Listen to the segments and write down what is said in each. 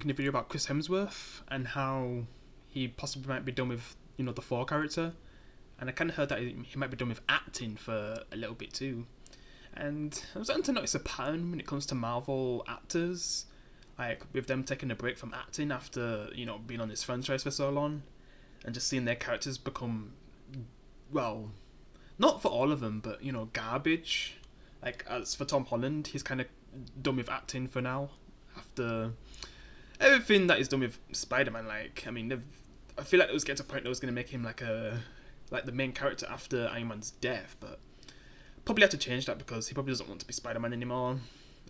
making a video about Chris Hemsworth and how he possibly might be done with, the Thor character. And I kind of heard that he might be done with acting for a little bit too. And I'm starting to notice a pattern when it comes to Marvel actors, like with them taking a break from acting after, being on this franchise for so long, and just seeing their characters become, well, not for all of them, but, garbage. Like, as for Tom Holland, he's kind of done with acting for now, after everything that he's done with Spider-Man. Like, I mean, I feel like it was getting to a point that was going to make him like the main character after Iron Man's death, but probably had to change that because he probably doesn't want to be Spider-Man anymore.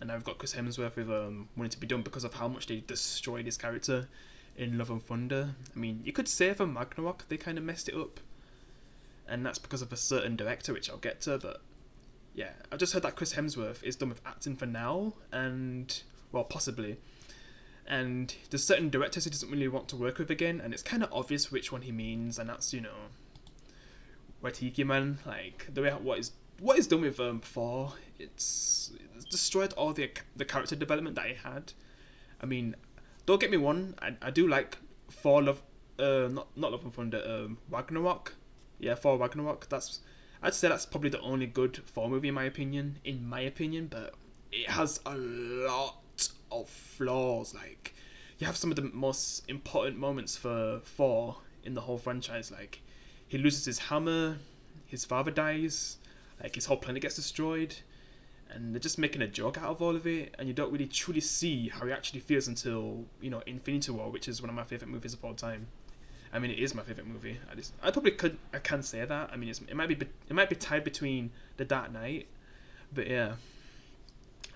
And now we've got Chris Hemsworth with wanting to be done because of how much they destroyed his character in Love and Thunder. I mean, you could say for Ragnarok they kind of messed it up, and that's because of a certain director, which I'll get to. But yeah, I've just heard that Chris Hemsworth is done with acting for now, and well, possibly. And there's certain directors he doesn't really want to work with again, and it's kind of obvious which one he means, and that's Waititi, man. Like the way what is done with Thor, it's destroyed all the character development that he had. I mean, don't get me wrong, I do like Thor Love, not Love and Thunder, Ragnarok. Yeah, Thor Ragnarok. I'd say that's probably the only good Thor movie in my opinion. But it has a lot of flaws. Like, you have some of the most important moments for Thor in the whole franchise. Like, he loses his hammer, his father dies, like his whole planet gets destroyed, and they're just making a joke out of all of it, and you don't really truly see how he actually feels until, Infinity War, which is one of my favourite movies of all time. I mean, it is my favourite movie. I can say that. I mean, it might be tied between The Dark Knight, but yeah,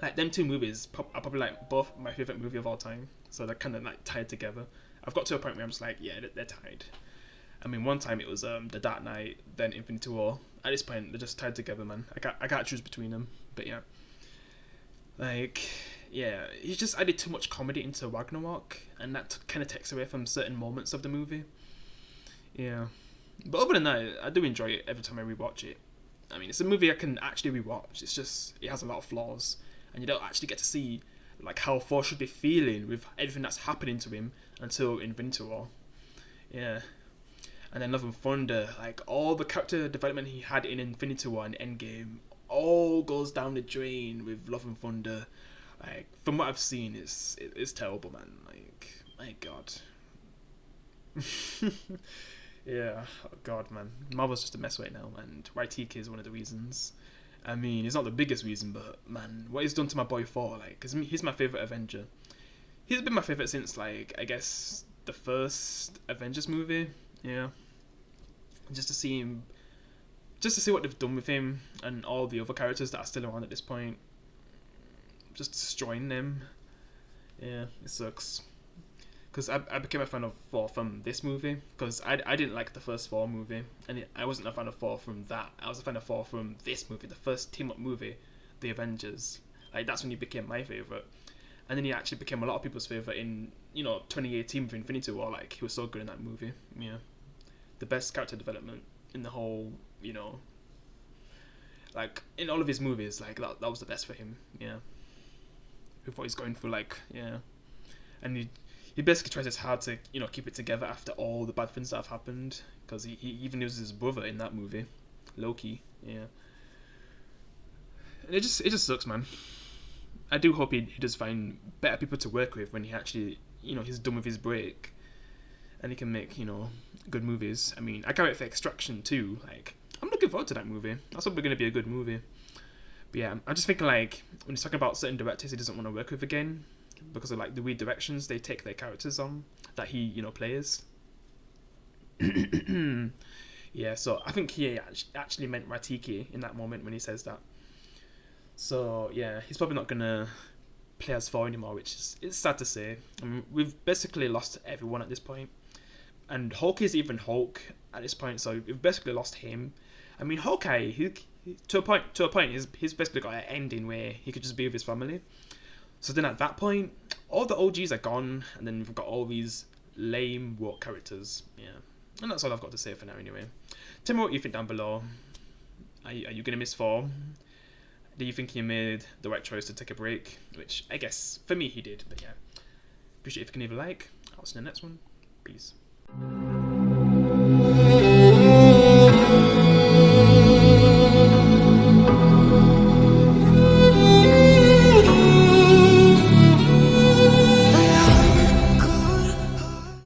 like them two movies are probably like both my favourite movie of all time, so they're kind of like tied together. I've got to a point where I'm just like, yeah, they're tied. I mean, one time it was The Dark Knight, then Infinity War. At this point, they're just tied together, man. I can't choose between them. But yeah, like, yeah, he just added too much comedy into Ragnarok, and that kind of takes away from certain moments of the movie. Yeah, but other than that, I do enjoy it every time I rewatch it. I mean, it's a movie I can actually rewatch. It's just, it has a lot of flaws, and you don't actually get to see like how Thor should be feeling with everything that's happening to him until Infinity War. Yeah. And then Love and Thunder, like all the character development he had in Infinity War and Endgame, all goes down the drain with Love and Thunder. Like, from what I've seen, it's terrible, man. Like, my God. Yeah, oh God, man. Marvel's just a mess right now, and Waititi is one of the reasons. I mean, it's not the biggest reason, but man, what he's done to my boy Thor, like, cause he's my favorite Avenger. He's been my favorite since, like, I guess the first Avengers movie. Yeah, just to see what they've done with him and all the other characters that are still around at this point, just destroying them. Yeah, it sucks. Because I became a fan of Thor from this movie, because I didn't like the first Thor movie, and I wasn't a fan of Thor from that. I was a fan of Thor from this movie, the first team-up movie, The Avengers. Like, that's when he became my favourite. And then he actually became a lot of people's favourite in, 2018 with Infinity War. Like, he was so good in that movie. Yeah. The best character development in the whole, like, in all of his movies. Like, that was the best for him. Yeah. With what he's going through, like, yeah. And he basically tries his hard to, keep it together after all the bad things that have happened. Because he even loses his brother in that movie. Loki. Yeah. And it just sucks, man. I do hope he does find better people to work with when he actually, he's done with his break, and he can make, good movies. I mean, I can't wait for Extraction too. Like, I'm looking forward to that movie. That's probably going to be a good movie. But yeah, I'm just thinking, like, when he's talking about certain directors he doesn't want to work with again because of, like, the weird directions they take their characters on that he, plays. Yeah, so I think he actually meant Ratiki in that moment when he says that. So yeah, he's probably not gonna play as Thor anymore, which it's sad to say. I mean, we've basically lost everyone at this point, and Hulk is even Hulk at this point. So we've basically lost him. I mean, Hawkeye, he to a point, he's basically got an ending where he could just be with his family. So then at that point, all the OGs are gone, and then we've got all these lame woke characters. Yeah, and that's all I've got to say for now. Anyway, tell me what you think down below. Are you gonna miss Thor? Do you think he made the right choice to take a break? Which I guess for me he did, but yeah. Appreciate if you can leave a like. I'll see you in the next one. Peace.